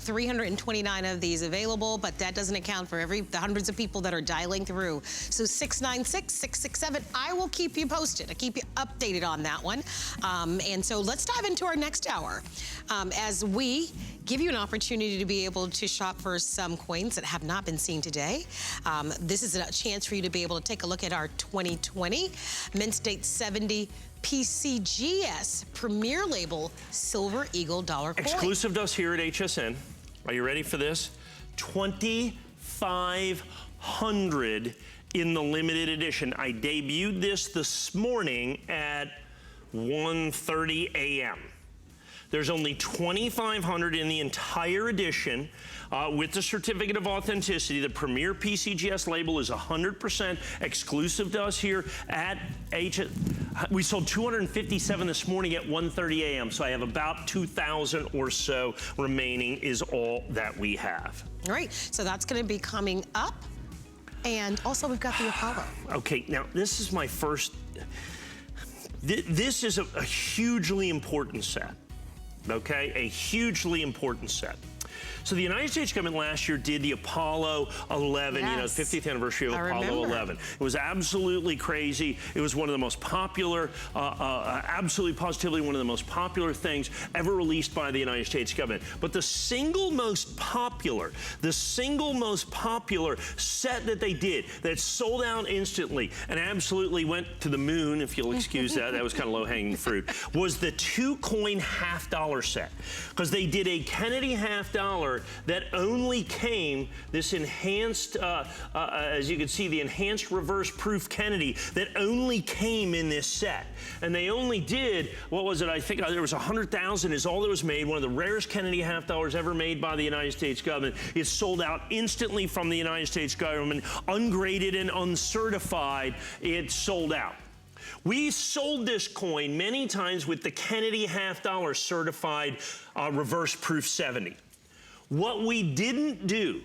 329 of these available, but that doesn't account for the hundreds of people that are dialing through. So 696-667, I will keep you posted. I keep you updated on that one. And so let's dive into our next hour as we give you an opportunity to be able to shop for some coins that have not been seen today. This is a chance for you to be able to take a look at our 2020 Mint State 70 PCGS Premier Label Silver Eagle dollar coin. Exclusive to us here at HSN. Are you ready for this? 2,500 in the limited edition. I debuted this morning at 1:30 a.m. There's only 2,500 in the entire edition with the certificate of authenticity. The Premier PCGS label is 100% exclusive to us here at HSN. We sold 257 this morning at 1:30 a.m. So I have about 2,000 or so remaining is all that we have. All right, so that's gonna be coming up. And also we've got the Apollo. Okay, now this is my first, this is a hugely important set. Okay, a hugely important set. So the United States government last year did the Apollo 11, you know, 50th anniversary of Apollo 11. It was absolutely crazy. It was one of the most popular, absolutely positively one of the most popular things ever released by the United States government. But the single most popular set that they did that sold out instantly and absolutely went to the moon, if you'll excuse that, that was kind of low-hanging fruit, was the 2-coin $half-dollar set. Because they did a Kennedy $half-dollar that only came, this enhanced, as you can see, the enhanced reverse proof Kennedy that only came in this set. And they only did, what was it, I think there was 100,000 is all that was made, one of the rarest Kennedy $half-dollars ever made by the United States government. It sold out instantly from the United States government, ungraded and uncertified, it sold out. We sold this coin many times with the Kennedy $half-dollar certified reverse proof 70. What we didn't do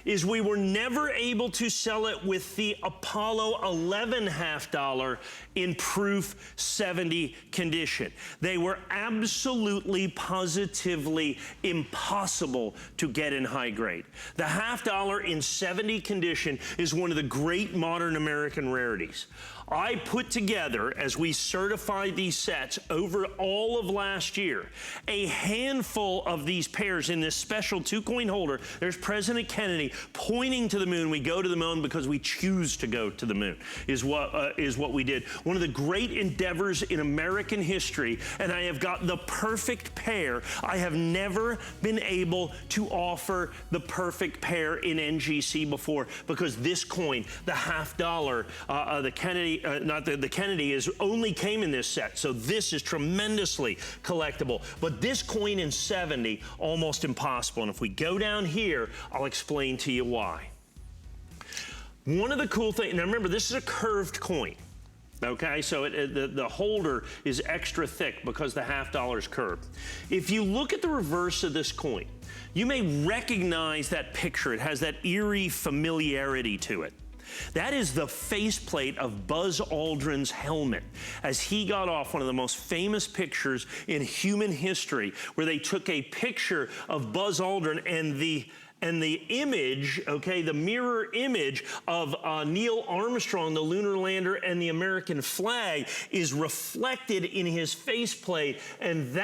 is we were never able to sell it with the Apollo 11 $half-dollar in proof 70 condition. They were absolutely, positively impossible to get in high grade. The $half-dollar in 70 condition is one of the great modern American rarities. I put together, as we certified these sets over all of last year, a handful of these pairs in this special 2-coin holder. There's President Kennedy pointing to the moon. We go to the moon because we choose to go to the moon, is what we did. One of the great endeavors in American history, and I have got the perfect pair. I have never been able to offer the perfect pair in NGC before, because this coin, the $half-dollar, the Kennedy, the Kennedy only came in this set, so this is tremendously collectible. But this coin in 70, almost impossible. And if we go down here, I'll explain to you why. One of the cool things, now remember, this is a curved coin. Okay, so the holder is extra thick because the $half-dollar is curved. If you look at the reverse of this coin, you may recognize that picture. It has that eerie familiarity to it. That is the faceplate of Buzz Aldrin's helmet as he got off one of the most famous pictures in human history, where they took a picture of Buzz Aldrin and the image, okay, the mirror image of Neil Armstrong, the lunar lander, and the American flag is reflected in his faceplate. And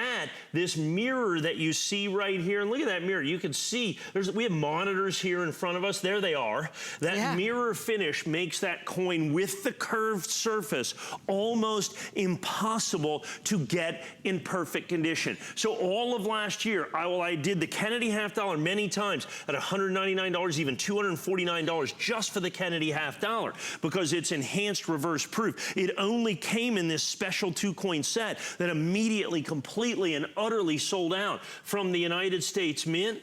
this mirror that you see right here, and look at that mirror, you can see, we have monitors here in front of us, there they are. That mirror finish makes that coin with the curved surface almost impossible to get in perfect condition. So all of last year, I did the Kennedy $half-dollar many times at $199, even $249 just for the Kennedy $half-dollar, because it's enhanced reverse proof. It only came in this special 2-coin set that immediately, completely, and utterly sold out from the United States Mint.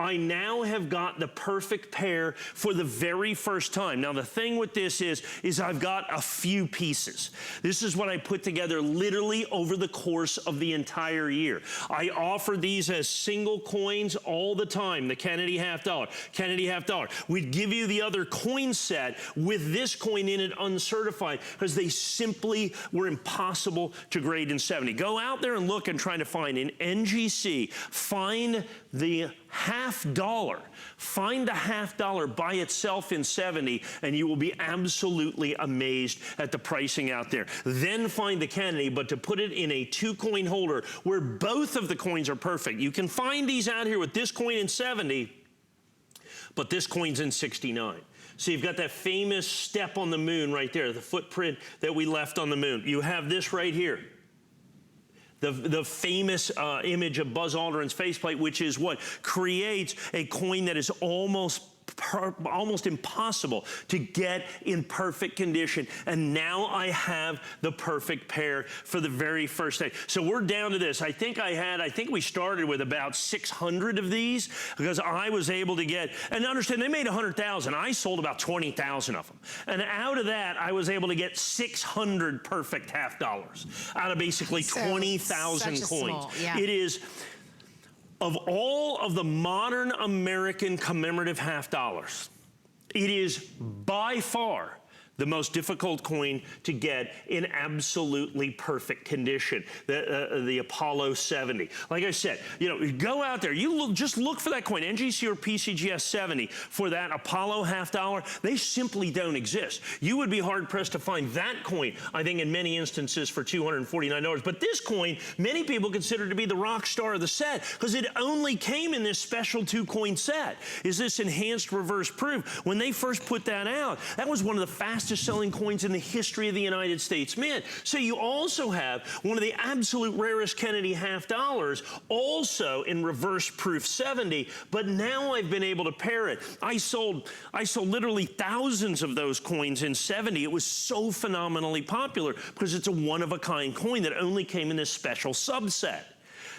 I now have got the perfect pair for the very first time. Now, the thing with this is I've got a few pieces. This is what I put together literally over the course of the entire year. I offer these as single coins all the time. The Kennedy half dollar, Kennedy half dollar. We'd give you the other coin set with this coin in it uncertified because they simply were impossible to grade in 70. Go out there and look and try to find an NGC. Find the half dollar. Find the half dollar by itself in 70 and you will be absolutely amazed at the pricing out there. Then find the Kennedy, but to put it in a 2-coin holder where both of the coins are perfect. You can find these out here with this coin in 70, but this coin's in 69. So you've got that famous step on the moon right there, the footprint that we left on the moon. You have this right here. The famous image of Buzz Aldrin's faceplate, which is what creates a coin that is almost impossible to get in perfect condition. And now I have the perfect pair for the very first day. So we're down to this. I think we started with about 600 of these because I was able to get, and understand they made 100,000. I sold about 20,000 of them. And out of that, I was able to get 600 perfect half dollars out of basically 20,000 coins. Yeah. It is, of all of the modern American commemorative half dollars, it is by far the most difficult coin to get in absolutely perfect condition, the Apollo 70. Like I said, you know, go out there, just look for that coin, NGC or PCGS 70, for that Apollo half dollar. They simply don't exist. You would be hard-pressed to find that coin, I think, in many instances for $249. But this coin, many people consider to be the rock star of the set because it only came in this special 2-coin set. Is this enhanced reverse proof? When they first put that out, that was one of the fastest selling coins in the history of the United States Mint. So you also have one of the absolute rarest Kennedy half dollars also in reverse proof 70, but now I've been able to pair it. I sold literally thousands of those coins in 70. It was so phenomenally popular because it's a one-of-a-kind coin that only came in this special subset,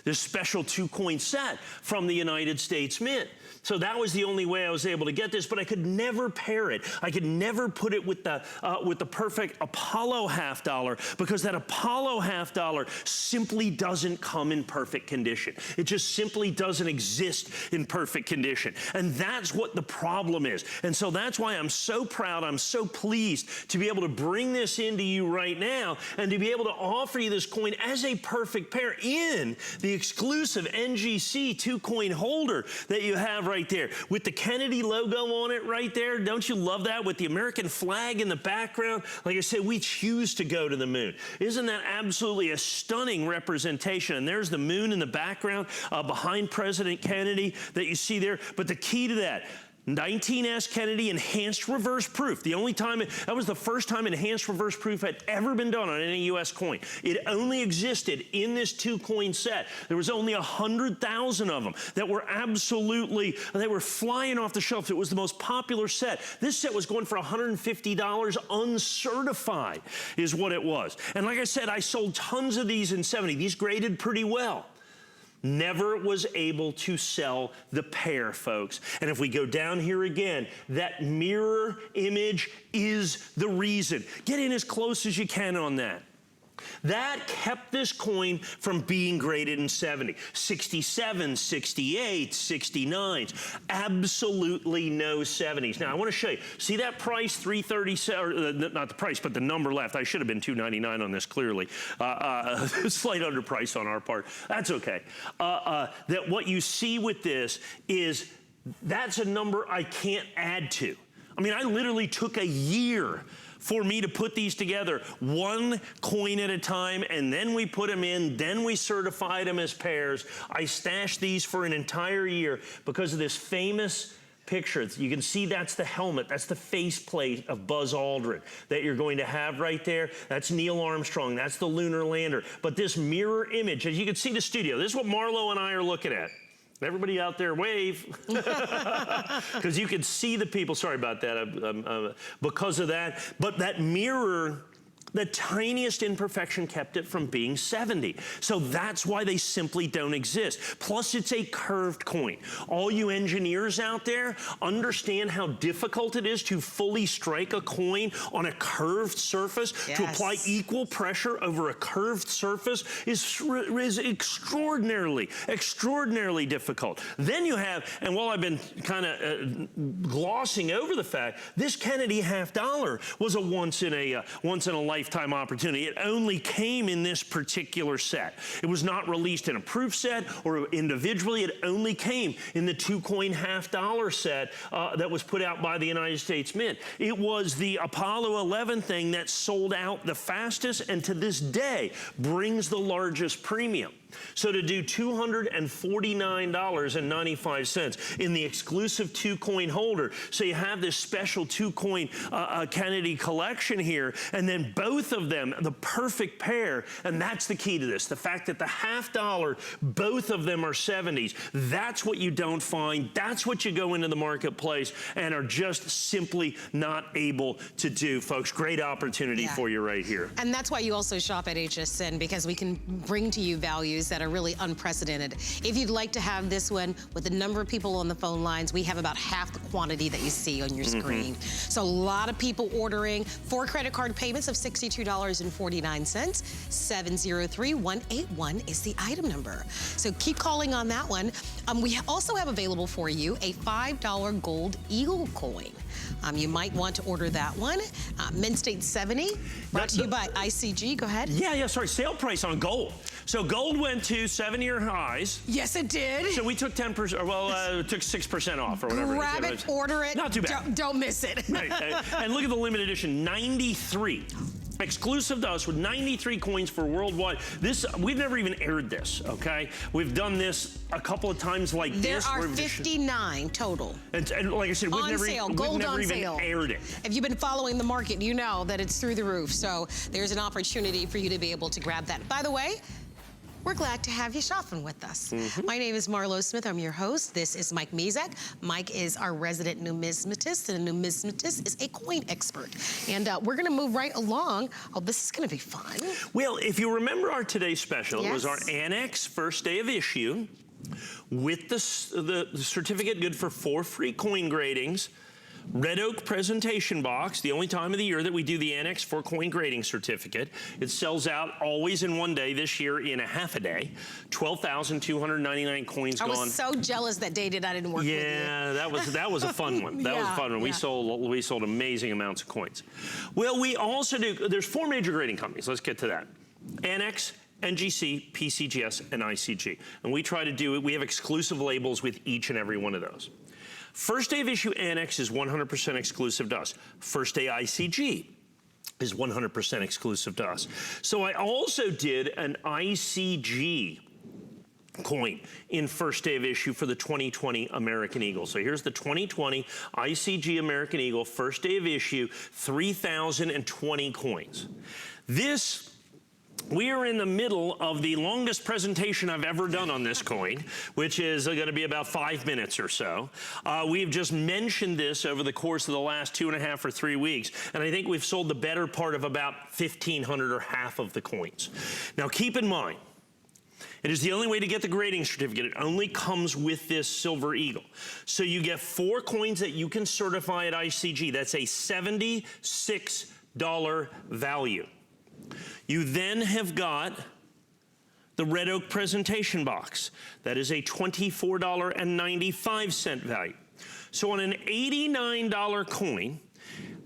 this special 2-coin set from the United States Mint. So that was the only way I was able to get this, but I could never pair it. I could never put it with the perfect Apollo half dollar because that Apollo half dollar simply doesn't come in perfect condition. It just simply doesn't exist in perfect condition. And that's what the problem is. And so that's why I'm so proud, I'm so pleased to be able to bring this into you right now and to be able to offer you this coin as a perfect pair in the exclusive NGC 2-coin holder that you have right there with the Kennedy logo on it right there. Don't you love that, with the American flag in the background? Like I said, we choose to go to the moon. Isn't that absolutely a stunning representation? And there's the moon in the background behind President Kennedy that you see there. But the key to that, 19S Kennedy enhanced reverse proof. The only time, that was the first time enhanced reverse proof had ever been done on any U.S. coin. It only existed in this 2-coin set. There was only 100,000 of them that were absolutely, they were flying off the shelf. It was the most popular set. This set was going for $150 uncertified is what it was. And like I said, I sold tons of these in 70. These graded pretty well. Never was able to sell the pair, folks. And if we go down here again, that mirror image is the reason. Get in as close as you can on that. That kept this coin from being graded in 70. 67, 68, 69s. Absolutely no 70s. Now, I want to show you. See that price, $337, not the price, but the number left. I should have been $299 on this, clearly. Slight underprice on our part. That's okay. That what you see with this is that's a number I can't add to. I mean, I literally took a year for me to put these together, 1 coin at a time, and then we put them in, then we certified them as pairs. I stashed these for an entire year because of this famous picture. You can see that's the helmet, that's the faceplate of Buzz Aldrin that you're going to have right there. That's Neil Armstrong, that's the lunar lander. But this mirror image, as you can see the studio, this is what Marlo and I are looking at. Everybody out there wave, because you can see the people. Sorry about that, because of that. But that mirror The tiniest imperfection kept it from being 70. So that's why they simply don't exist. Plus, it's a curved coin. All you engineers out there understand how difficult it is to fully strike a coin on a curved surface. Yes. To apply equal pressure over a curved surface is extraordinarily difficult. Then you have, and while I've been kind of glossing over the fact, this Kennedy $half was a once in a lifetime opportunity. It only came in this particular set. It was not released in a proof set or individually. It only came in the 2-coin $half set that was put out by the United States Mint. It was the Apollo 11 thing that sold out the fastest and to this day brings the largest premium. So to do $249.95 in the exclusive 2-coin holder, so you have this special 2-coin Kennedy collection here, and then both of them, the perfect pair, and that's the key to this, the fact that the $half, both of them are 70s. That's what you don't find. That's what you go into the marketplace and are just simply not able to do, folks. Great opportunity for you right here. And that's why you also shop at HSN, because we can bring to you values that are really unprecedented. If you'd like to have this one with the number of people on the phone lines, we have about half the quantity that you see on your screen. So a lot of people ordering. 4 credit card payments of $62.49. 703-181 is the item number. So keep calling on that one. We also have available for you a $5 gold eagle coin. You might want to order that one. Mint State 70, brought to you by ICG. Go ahead. Yeah, sorry, sale price on gold. So gold went to 7-year highs. Yes, it did. So we took 10%, well, took 6% off or whatever. Grab it, order it. Not too bad. Don't miss it. Right. And look at the limited edition, 93. Exclusive to us with 93 coins for worldwide. This, we've never even aired this, okay? We've done this a couple of times like this. There are 59 total. And like I said, we've never even aired it. If you've been following the market, you know that it's through the roof. So there's an opportunity for you to be able to grab that. By the way, we're glad to have you shopping with us. My name is Marlo Smith. I'm your host. This is Mike Mezek. Mike is our resident numismatist, and a numismatist is a coin expert. And we're going to move right along. Oh, this is going to be fun. Well, if you remember our today's special, it was our Annex first day of issue with the certificate good for 4 free coin gradings. Red Oak presentation box, the only time of the year that we do the Annex 4 coin grading certificate. It sells out always in one day, this year in a half a day. 12,299 coins gone. I was so jealous that day that I didn't work with you. Yeah, that was a fun one. That was a fun one. We sold amazing amounts of coins. Well, we also do, there's 4 major grading companies. Let's get to that. Annex, NGC, PCGS, and ICG. And we try to do it, we have exclusive labels with each and every one of those. First day of issue Annex is 100% exclusive to us. First day ICG is 100% exclusive to us. So I also did an ICG coin in first day of issue for the 2020 American Eagle. So here's the 2020 ICG American Eagle, first day of issue, 3,020 coins. This, we are in the middle of the longest presentation I've ever done on this coin, which is going to be about 5 minutes or so. We've just mentioned this over the course of the last 2.5 or 3 weeks, and I think we've sold the better part of about 1,500 or half of the coins. Now keep in mind, it is the only way to get the grading certificate. It only comes with this Silver Eagle. So you get 4 coins that you can certify at ICG. That's a $76 value. You then have got the Red Oak presentation box. That is a $24.95 value. So on an $89 coin,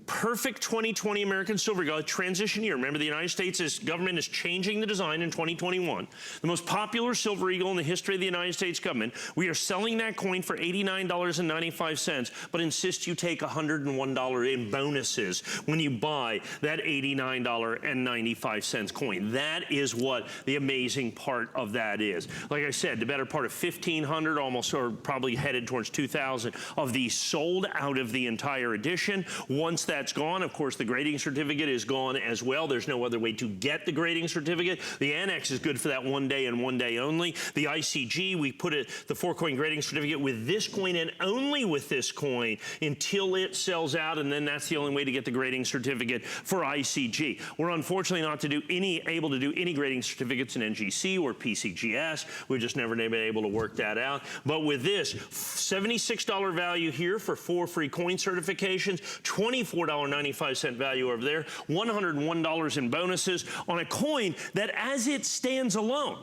perfect 2020 American Silver Eagle, transition year. Remember, the United States government is changing the design in 2021. The most popular Silver Eagle in the history of the United States government. We are selling that coin for $89.95, but insist you take $101 in bonuses when you buy that $89.95 coin. That is what the amazing part of that is. Like I said, the better part of 1,500, almost, or probably headed towards 2,000 of these sold out of the entire edition. Once that that's gone. Of course, the grading certificate is gone as well. There's no other way to get the grading certificate. The annex is good for that 1 day and 1 day only. The ICG, we put it, the 4-coin grading certificate with this coin and only with this coin until it sells out, and then that's the only way to get the grading certificate for ICG. We're unfortunately not able to do any grading certificates in NGC or PCGS. We've just never been able to work that out. But with this, $76 value here for 4 free coin certifications, $24.95 value over there, $101 in bonuses on a coin that, as it stands alone,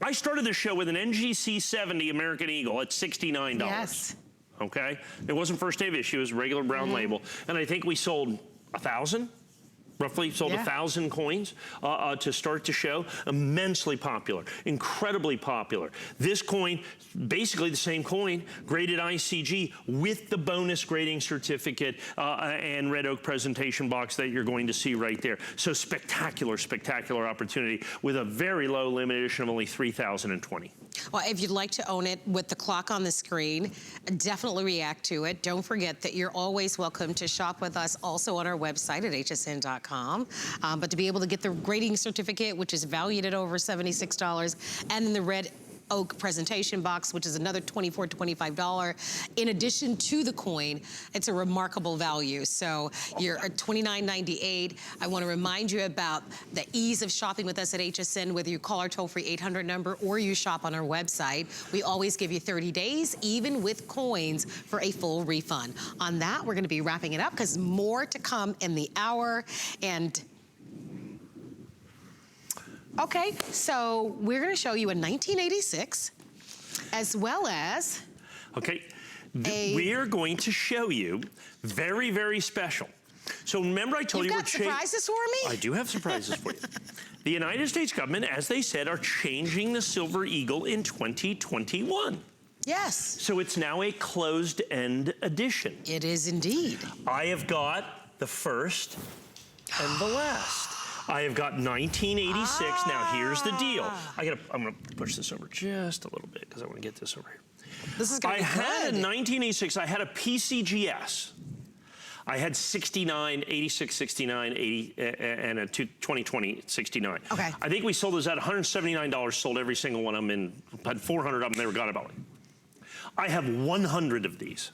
I started the show with an NGC 70 American Eagle at $69. Yes. Okay? It wasn't first day of issue, it was regular brown label. And I think we sold 1,000. Roughly sold 1,000 coins to start the show. Immensely popular, incredibly popular. This coin, basically the same coin, graded ICG with the bonus grading certificate and red oak presentation box that you're going to see right there. So spectacular, spectacular opportunity with a very low limited edition of only 3,020. Well, if you'd like to own it with the clock on the screen, definitely react to it. Don't forget that you're always welcome to shop with us also on our website at hsn.com. But to be able to get the grading certificate, which is valued at over $76, and then the red oak presentation box, which is another $24, $25. In addition to the coin, it's a remarkable value. So you're at $29.98. I want to remind you about the ease of shopping with us at HSN, whether you call our toll-free 800 number or you shop on our website. We always give you 30 days, even with coins, for a full refund. On that, we're going to be wrapping it up because more to come in the hour. And okay, so we're going to show you a 1986, as well as okay, we are going to show you very, very special. So remember I told you You've got surprises for me? I do have surprises for you. The United States government, as they said, are changing the Silver Eagle in 2021. Yes. So it's now a closed-end edition. It is indeed. I have got the first and the last. I have got 1986. Now here's the deal. I'm gonna push this over just a little bit because I want to get this over here. This is gonna be good. I had a 1986. I had a PCGS. I had 69, 86, 69, 80, and a 2020 69. Okay. I think we sold those at $179. Sold every single one of them, and had 400 of them. They were gone about it. I have 100 of these.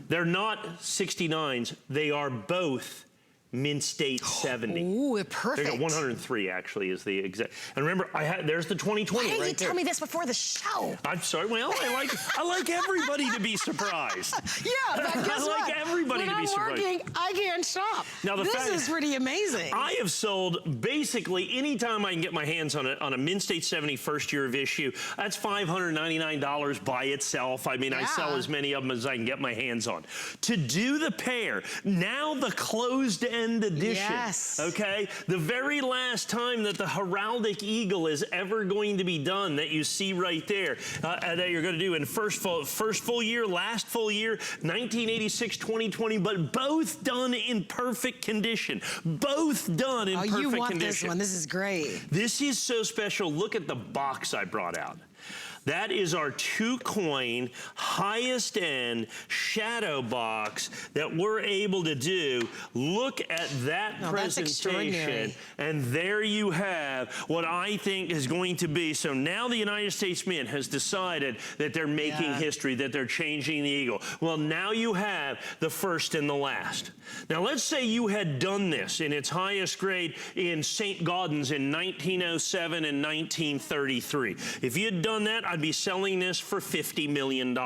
They're not 69s. They are both Mint State 70. Ooh, perfect. They got 103 actually is the exact. And remember, there's the 2020 Why right didn't you there. tell me this before the show? I'm sorry. Well, I like everybody to be surprised. Yeah, but guess I what? like everybody when to be surprised. I'm working, I can't shop. Now this is pretty amazing. I have sold basically anytime I can get my hands on a Mint State 70 first year of issue. That's $599 by itself. I mean, I sell as many of them as I can get my hands on. To do the pair, now the closed-end edition. Yes. Okay? The very last time that the heraldic eagle is ever going to be done that you see right there, that you're going to do in first full year, last full year, 1986, 2020, but both done in perfect condition. Both done in perfect condition. You want this one. This is great. This is so special. Look at the box I brought out. That is our 2-coin, highest-end shadow box that we're able to do. Look at that presentation. And there you have what I think is going to be. So now the United States Mint has decided that they're making history, that they're changing the eagle. Well, now you have the first and the last. Now, let's say you had done this in its highest grade in St. Gaudens in 1907 and 1933. If you had done that, I'd be selling this for $50 million.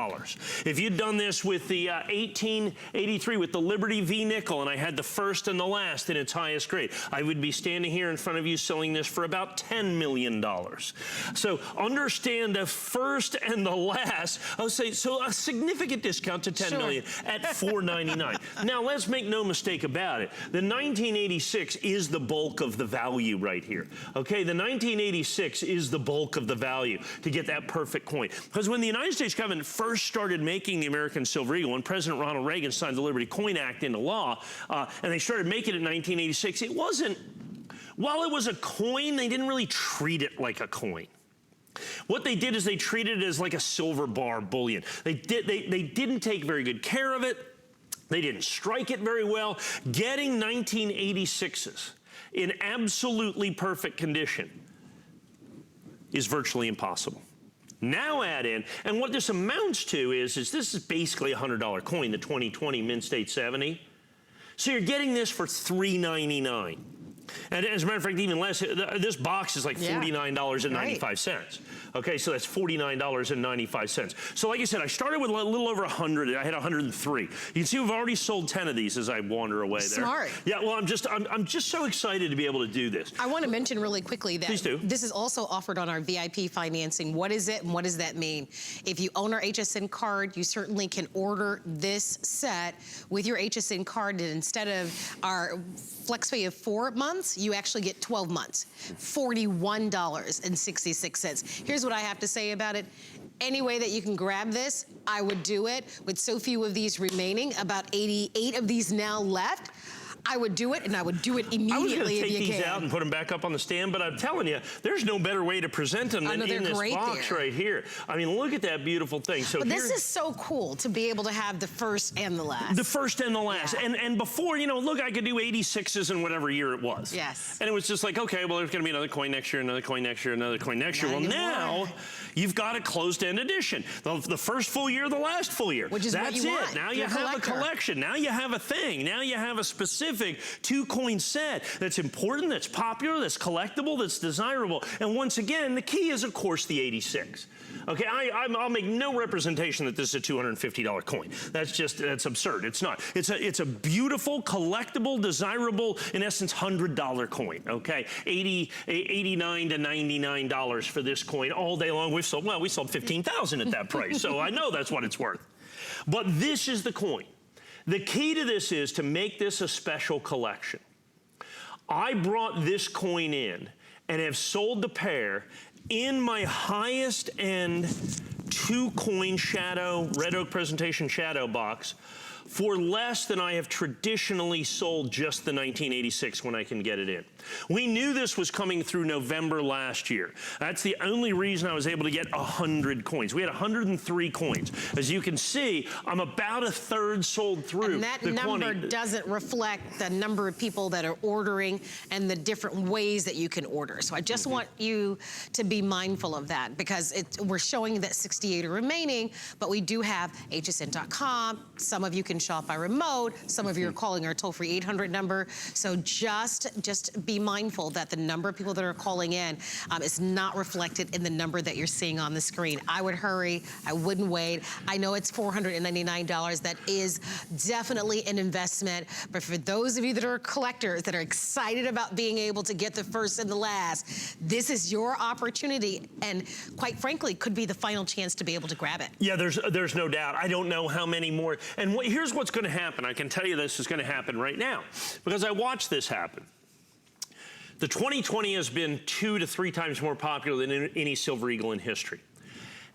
If you'd done this with the 1883 with the Liberty V nickel and I had the first and the last in its highest grade, I would be standing here in front of you selling this for about $10 million. So understand the first and the last, I'll say, so a significant discount to $10 million at $4.99. Now let's make no mistake about it. The 1986 is the bulk of the value right here. Okay, the 1986 is the bulk of the value to get that perfect coin. Because when the United States government first started making the American Silver Eagle, when President Ronald Reagan signed the Liberty Coin Act into law, and they started making it in 1986, it wasn't, while it was a coin, they didn't really treat it like a coin. What they did is they treated it as like a silver bar bullion. They didn't take very good care of it. They didn't strike it very well. Getting 1986s in absolutely perfect condition is virtually impossible. Now add in, and what this amounts to is this is basically a $100 coin, the 2020 Mint State 70. So you're getting this for $3.99. And as a matter of fact, even less, this box is like $49.95. Right. Okay, so that's $49.95. So like I said, I started with a little over 100. I had 103. You can see we've already sold 10 of these as I wander away there. Smart. Yeah, well, I'm just so excited to be able to do this. I want to mention really quickly that Please do. This is also offered on our VIP financing. What is it and what does that mean? If you own our HSN card, you certainly can order this set with your HSN card, and instead of our flex pay of 4 months, you actually get 12 months, $41.66. Here's what I have to say about it. Any way that you can grab this, I would do it. With so few of these remaining, about 88 of these now left, I would do it, and I would do it immediately. I was going to take these out and put them back up on the stand, but I'm telling you, there's no better way to present them than in this box right here. I mean, look at that beautiful thing. So but this is so cool to be able to have the first and the last. The first and the last. Yeah. And before, you know, look, I could do 86s in whatever year it was. Yes. And it was just like, okay, well, there's going to be another coin next year, another coin next year, another coin next year. Well, now you've got a closed-end edition. The first full year, the last full year. Which is what you want. Now you have a collection. Now you have a thing. Now you have a specific two-coin set that's important, that's popular, that's collectible, that's desirable. And once again, the key is, of course, the 86. Okay, I'll make no representation that this is a $250 coin. That's absurd. It's not. It's a beautiful, collectible, desirable, in essence, $100 coin. Okay, $89 to $99 for this coin all day long. We sold 15,000 at that price, so I know that's what it's worth. But this is the coin. The key to this is to make this a special collection. I brought this coin in and have sold the pair in my highest end 2-coin shadow, red oak presentation shadow box for less than I have traditionally sold just the 1986 when I can get it in. We knew this was coming through November last year. That's the only reason I was able to get 100 coins. We had 103 coins. As you can see, I'm about a third sold through. And that number doesn't reflect the number of people that are ordering and the different ways that you can order. So I just want you to be mindful of that, because we're showing that 68 are remaining, but we do have hsn.com. Some of you can shop by remote. Some of you are calling our toll-free 800 number. So just be mindful that the number of people that are calling in is not reflected in the number that you're seeing on the screen. I would hurry. I wouldn't wait. I know it's $499. That is definitely an investment. But for those of you that are collectors, that are excited about being able to get the first and the last, this is your opportunity, and quite frankly, could be the final chance to be able to grab it. Yeah, there's no doubt. I don't know how many more. And here's what's going to happen. I can tell you this is going to happen right now, because I watched this happen. The 2020 has been 2 to 3 times more popular than any Silver Eagle in history.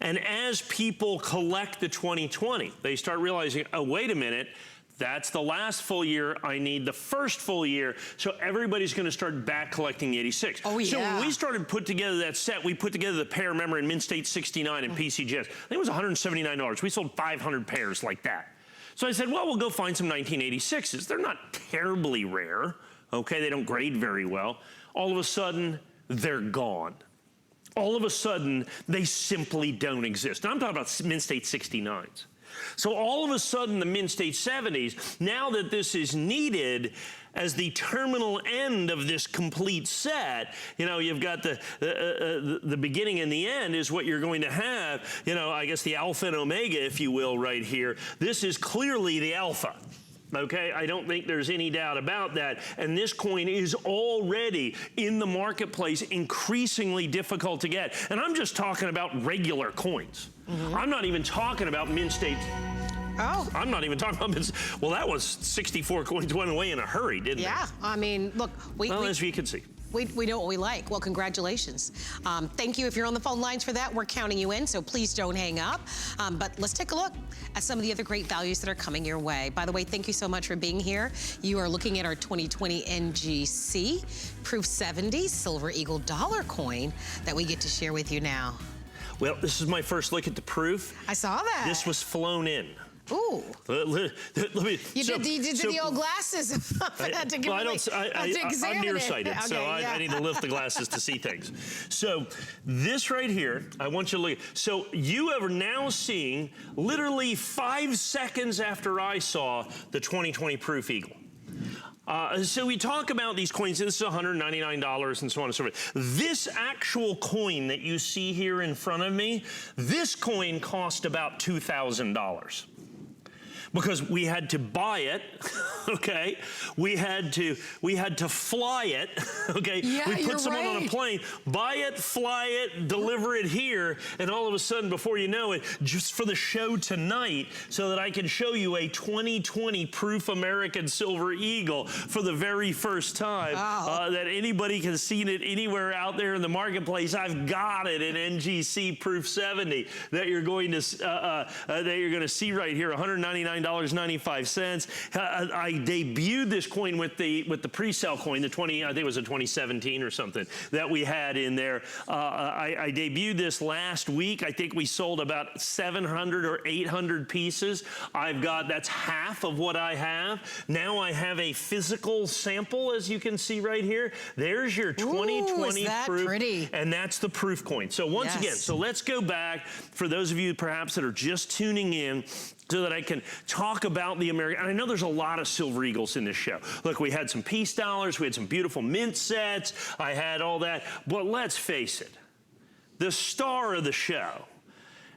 And as people collect the 2020, they start realizing, oh, wait a minute, that's the last full year. I need the first full year. So everybody's going to start back collecting the 86. Oh, yeah. So when we started put together that set, we put together the pair, remember, in Mint State 69 and PCGS. I think it was $179. We sold 500 pairs like that. So I said, well, we'll go find some 1986s. They're not terribly rare. Okay, they don't grade very well. All of a sudden, they're gone. All of a sudden, they simply don't exist. Now, I'm talking about Mint State 69s. So all of a sudden, the Mint State 70s, now that this is needed as the terminal end of this complete set, you know, you've got the beginning and the end is what you're going to have, you know, I guess the alpha and omega, if you will, right here. This is clearly the alpha. Okay, I don't think there's any doubt about that. And this coin is already in the marketplace, increasingly difficult to get. And I'm just talking about regular coins. I'm not even talking about Mint State. Oh. I'm not even talking about Mint. Well, that was 64 coins went away in a hurry, didn't they? Yeah, I mean, look. Well, as you can see. We know what we like. Well, congratulations. Thank you. If you're on the phone lines for that, we're counting you in, so please don't hang up. But let's take a look at some of the other great values that are coming your way. By the way, thank you so much for being here. You are looking at our 2020 NGC Proof 70 Silver Eagle dollar coin that we get to share with you now. Well, this is my first look at the proof. I saw that. This was flown in. Ooh. Let me, You did the old glasses. I'm nearsighted, okay, so I need to lift the glasses to see things. So this right here, I want you to look. So you are now seeing, literally 5 seconds after I saw the 2020 Proof Eagle. So we talk about these coins. This is $199 and so on and so forth. This actual coin that you see here in front of me, this coin cost about $2,000. Because we had to buy it, okay? We had to fly it, okay? Yeah, we put someone on a plane, buy it, fly it, deliver it here, and all of a sudden, before you know it, just for the show tonight, so that I can show you a 2020 Proof American Silver Eagle for the very first time, that anybody can see it anywhere out there in the marketplace. I've got it in NGC Proof 70 that you're going to see right here, $199.95. I debuted this coin with the pre-sale coin, the 20, I think it was a 2017 or something that we had in there. I debuted this last week. I think we sold about 700 or 800 pieces. That's half of what I have. Now I have a physical sample, as you can see right here. There's your 2020 is that Proof, pretty? and that's the Proof coin. So once again, so let's go back for those of you perhaps that are just tuning in, so that I can talk about the American, and I know there's a lot of Silver Eagles in this show. Look, we had some peace dollars, we had some beautiful mint sets, I had all that, but let's face it, the star of the show,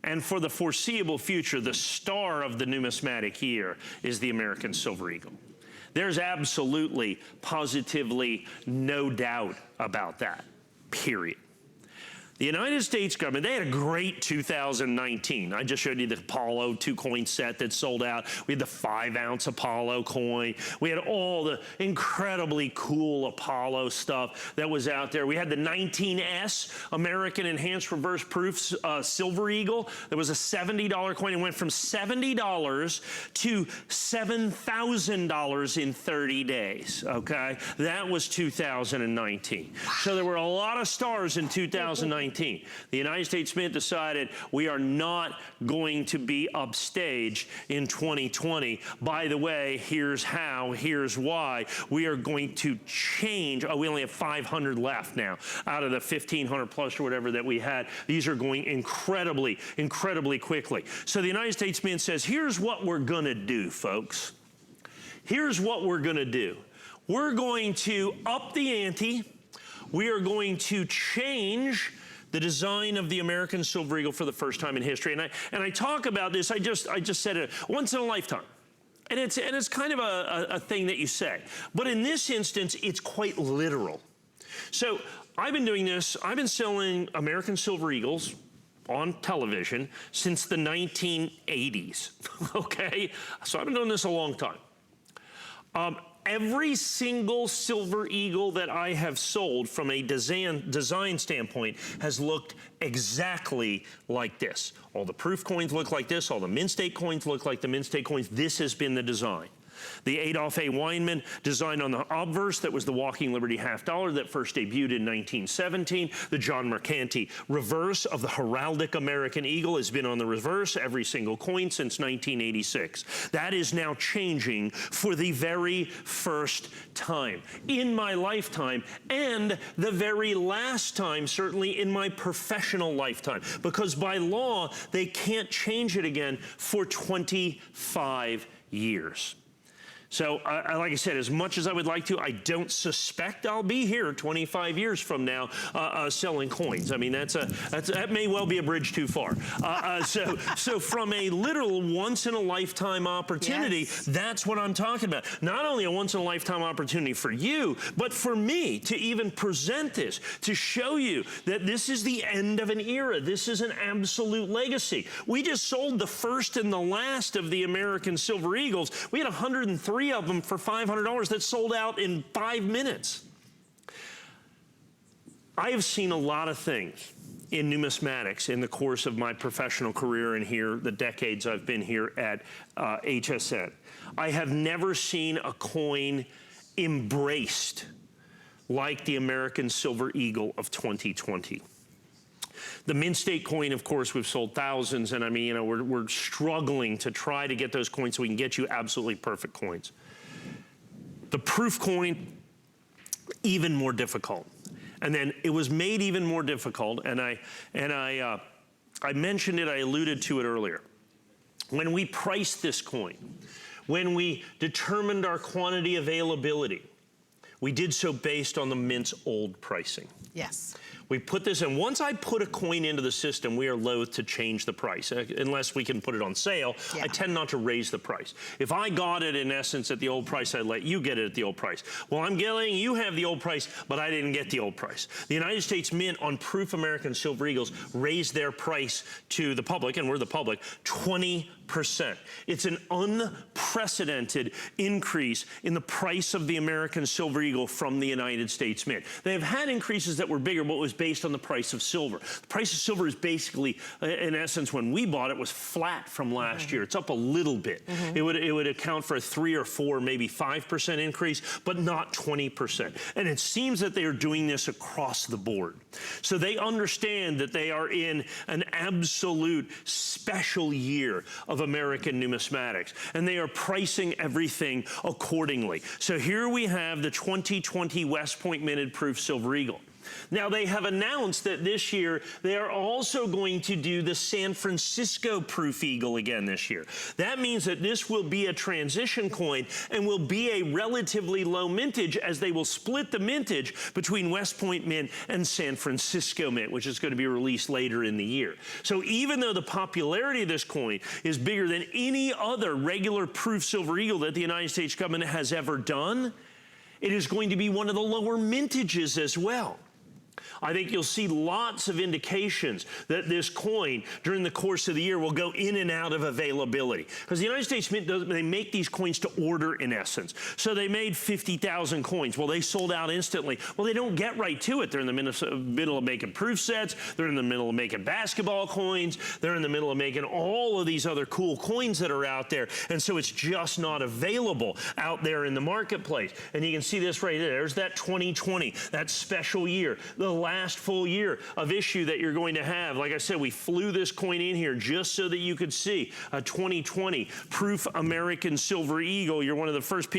and for the foreseeable future, the star of the numismatic year is the American Silver Eagle. There's absolutely, positively no doubt about that, period. The United States government, they had a great 2019. I just showed you the Apollo 2-coin set that sold out. We had the 5-ounce Apollo coin. We had all the incredibly cool Apollo stuff that was out there. We had the 19S American Enhanced Reverse Proof Silver Eagle. There was a $70 coin. It went from $70 to $7,000 in 30 days, okay? That was 2019. So there were a lot of stars in 2019. The United States Mint decided we are not going to be upstaged in 2020. By the way, here's how, here's why. We are going to change. We only have 500 left now out of the 1,500 plus or whatever that we had. These are going incredibly, incredibly quickly. So the United States Mint says, here's what we're going to do, folks. Here's what we're going to do. We're going to up the ante. We are going to change the design of the American Silver Eagle for the first time in history. And I talk about this, I just said it, once in a lifetime. And it's kind of a thing that you say. But in this instance, it's quite literal. So I've been doing this, I've been selling American Silver Eagles on television since the 1980s, okay? So I've been doing this a long time. Every single Silver Eagle that I have sold from a design standpoint has looked exactly like this. All the Proof coins look like this. All the Mint State coins look like the Mint State coins. This has been the design. The Adolph A. Weinman design on the obverse, that was the Walking Liberty $half that first debuted in 1917. The John Mercanti reverse of the heraldic American Eagle has been on the reverse every single coin since 1986. That is now changing for the very first time in my lifetime, and the very last time, certainly in my professional lifetime, because by law, they can't change it again for 25 years. So, like I said, as much as I would like to, I don't suspect I'll be here 25 years from now selling coins. I mean, that may well be a bridge too far. So from a literal once-in-a-lifetime opportunity, yes, that's what I'm talking about. Not only a once-in-a-lifetime opportunity for you, but for me to even present this, to show you that this is the end of an era. This is an absolute legacy. We just sold the first and the last of the American Silver Eagles. We had 103 of them for $500 that sold out in 5 minutes. I have seen a lot of things in numismatics in the course of my professional career and here, the decades I've been here at HSN. I have never seen a coin embraced like the American Silver Eagle of 2020. The Mint State coin, of course, we've sold thousands, and I mean, you know, we're struggling to try to get those coins so we can get you absolutely perfect coins. The proof coin, even more difficult. And then it was made even more difficult, and I mentioned it, I alluded to it earlier. When we priced this coin, when we determined our quantity availability, we did so based on the Mint's old pricing. Yes. We put this in. Once I put a coin into the system, we are loath to change the price. Unless we can put it on sale, I tend not to raise the price. If I got it, in essence, at the old price, I'd let you get it at the old price. Well, I'm getting, you have the old price, but I didn't get the old price. The United States Mint on proof American Silver Eagles raised their price to the public, and we're the public, 20%. It's an unprecedented increase in the price of the American Silver Eagle from the United States Mint. They have had increases that were bigger, but it was based on the price of silver. The price of silver is basically, in essence, when we bought it, was flat from last year. It's up a little bit. It would account for a 3 or 4, maybe 5% increase, but not 20%. And it seems that they are doing this across the board. So they understand that they are in an absolute special year of American numismatics, and they are pricing everything accordingly. So here we have the 2020 West Point Minted Proof Silver Eagle. Now, they have announced that this year they are also going to do the San Francisco Proof Eagle again this year. That means that this will be a transition coin and will be a relatively low mintage, as they will split the mintage between West Point Mint and San Francisco Mint, which is going to be released later in the year. So even though the popularity of this coin is bigger than any other regular proof Silver Eagle that the United States government has ever done, it is going to be one of the lower mintages as well. I think you'll see lots of indications that this coin during the course of the year will go in and out of availability. Because the United States Mint, they make these coins to order, in essence. So they made 50,000 coins. Well, they sold out instantly. Well, they don't get right to it. They're in the middle of making proof sets. They're in the middle of making basketball coins. They're in the middle of making all of these other cool coins that are out there. And so it's just not available out there in the marketplace. And you can see this right there. There's that 2020, that special year, the last full year of issue that you're going to have. Like I said, we flew this coin in here just so that you could see a 2020 Proof American Silver Eagle. You're one of the first,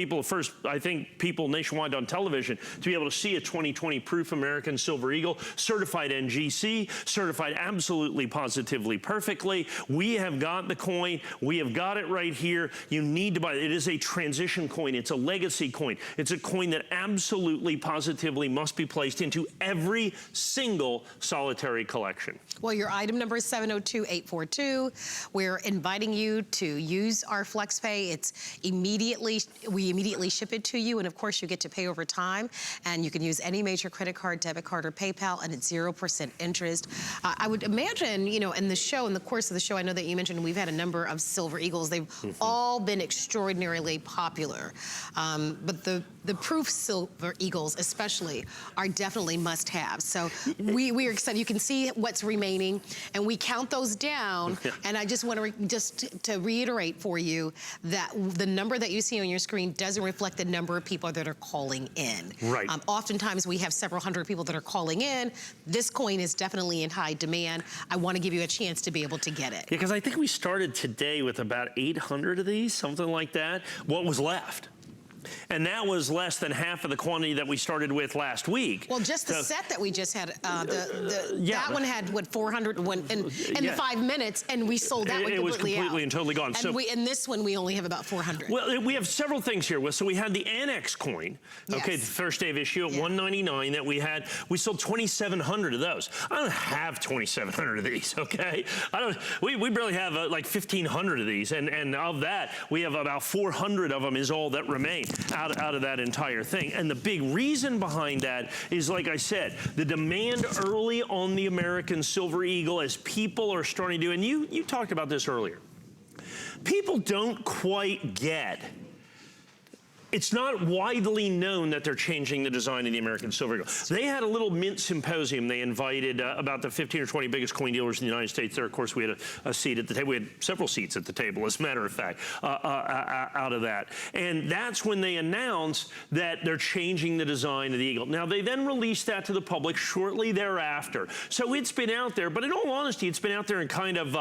I think, people nationwide on television to be able to see a 2020 Proof American Silver Eagle, certified NGC, certified absolutely, positively, perfectly. We have got the coin. We have got it right here. You need to buy it. It is a transition coin. It's a legacy coin. It's a coin that absolutely, positively must be placed into every single solitary collection. Well, your item number is 702842. We're inviting you to use our FlexPay. We immediately ship it to you, and of course you get to pay over time, and you can use any major credit card, debit card, or PayPal, and it's 0% interest. I would imagine, you know, in the course of the show, I know that you mentioned we've had a number of Silver Eagles. They've all been extraordinarily popular, but the proof Silver Eagles especially are definitely must-haves. So we are excited. You can see what's remaining, and we count those down. And I just want to reiterate for you that the number that you see on your screen doesn't reflect the number of people that are calling in. Right. Oftentimes we have several hundred people that are calling in. This coin is definitely in high demand. I want to give you a chance to be able to get it. Yeah, because I think we started today with about 800 of these, something like that. What was left? And that was less than half of the quantity that we started with last week. Well, just the set that we just had, that one had, what, 400 in the 5 minutes, and we sold that one completely out. It was completely and totally gone. And this one, we only have about 400. Well, we have several things here. So we had the Annex coin, okay, the first day of issue at $199 that we had. We sold 2,700 of those. I don't have 2,700 of these, okay? We barely have like 1,500 of these, and of that, we have about 400 of them is all that remain out of that entire thing. And the big reason behind that is, like I said, the demand early on the American Silver Eagle, as people are starting to do, and you talked about this earlier. People don't quite get it's not widely known that they're changing the design of the American Silver Eagle. They had a little mint symposium. They invited about the 15 or 20 biggest coin dealers in the United States there. Of course, we had a seat at the table. We had several seats at the table, as a matter of fact, out of that. And that's when they announced that they're changing the design of the Eagle. Now, they then released that to the public shortly thereafter. So it's been out there, but in all honesty, it's been out there in kind of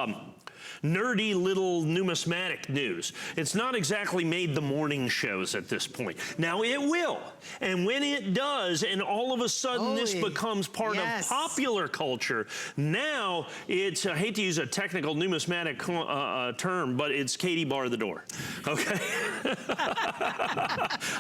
nerdy little numismatic news. It's not exactly made the morning shows at this point. Now it will, and when it does, and all of a sudden this becomes part of popular culture, now it's, I hate to use a technical numismatic term, but it's Katie bar the door, okay?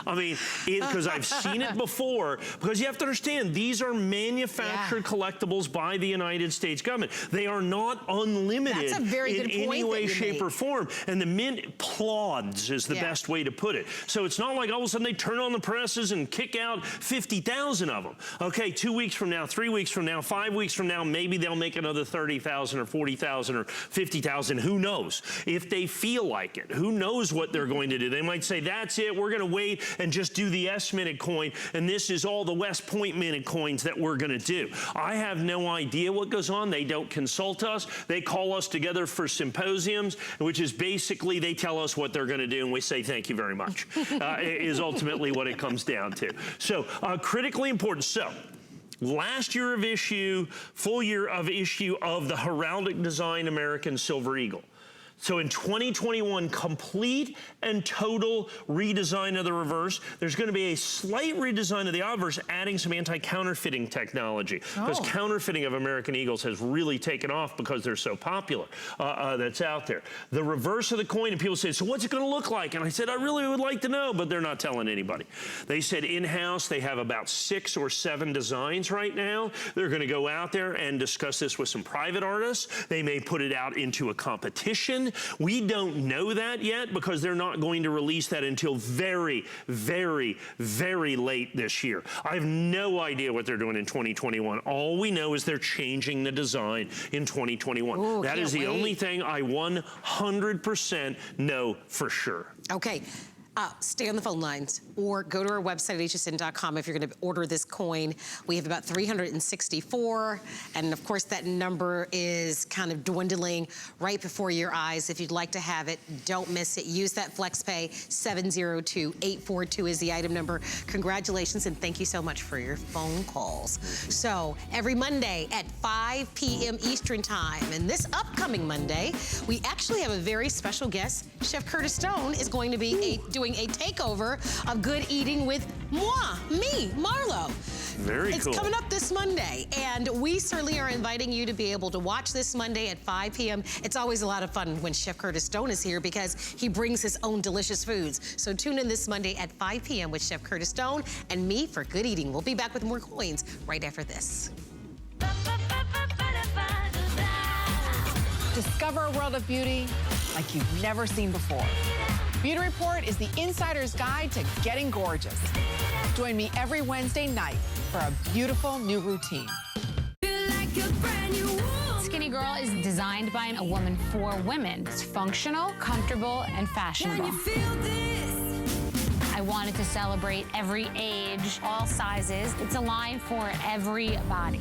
I mean, because I've seen it before, because you have to understand, these are manufactured collectibles by the United States government. They are not unlimited. That's a very good point. Any way, shape, or form. And the mint plods is the best way to put it. So it's not like all of a sudden they turn on the presses and kick out 50,000 of them. Okay, 2 weeks from now, 3 weeks from now, 5 weeks from now, maybe they'll make another 30,000 or 40,000 or 50,000. Who knows? If they feel like it, who knows what they're going to do? They might say, that's it, we're going to wait and just do the S minute coin, and this is all the West Point minute coins that we're going to do. I have no idea what goes on. They don't consult us. They call us together for symposiums, which is basically they tell us what they're going to do, and we say thank you very much, is ultimately what it comes down to. So critically important. So last year of issue, full year of issue of the heraldic design American Silver Eagle. So in 2021, complete and total redesign of the reverse. There's going to be a slight redesign of the obverse, adding some anti-counterfeiting technology. Because counterfeiting of American Eagles has really taken off because they're so popular. That's out there. The reverse of the coin, and people say, so what's it going to look like? And I said, I really would like to know, but they're not telling anybody. They said in-house they have about 6 or 7 designs right now. They're going to go out there and discuss this with some private artists. They may put it out into a competition. We don't know that yet because they're not going to release that until very, very, very late this year. I have no idea what they're doing in 2021. All we know is they're changing the design in 2021. Ooh, that is the only thing I 100% know for sure. Okay. Stay on the phone lines or go to our website, hsn.com, if you're going to order this coin. We have about 364, and of course that number is kind of dwindling right before your eyes. If you'd like to have it, don't miss it. Use that FlexPay. 702-842 is the item number. Congratulations, and thank you so much for your phone calls. So every Monday at 5 p.m. Eastern Time, and this upcoming Monday, we actually have a very special guest. Chef Curtis Stone is going to be doing a takeover of Good Eating with me, Marlo. Very cool. It's coming up this Monday, and we certainly are inviting you to be able to watch this Monday at 5 p.m. It's always a lot of fun when Chef Curtis Stone is here because he brings his own delicious foods. So tune in this Monday at 5 p.m. with Chef Curtis Stone and me for Good Eating. We'll be back with more coins right after this. Discover a world of beauty like you've never seen before. Beauty Report is the insider's guide to getting gorgeous. Join me every Wednesday night for a beautiful new routine. Skinny Girl is designed by a woman for women. It's functional, comfortable, and fashionable. I wanted to celebrate every age, all sizes. It's a line for every body.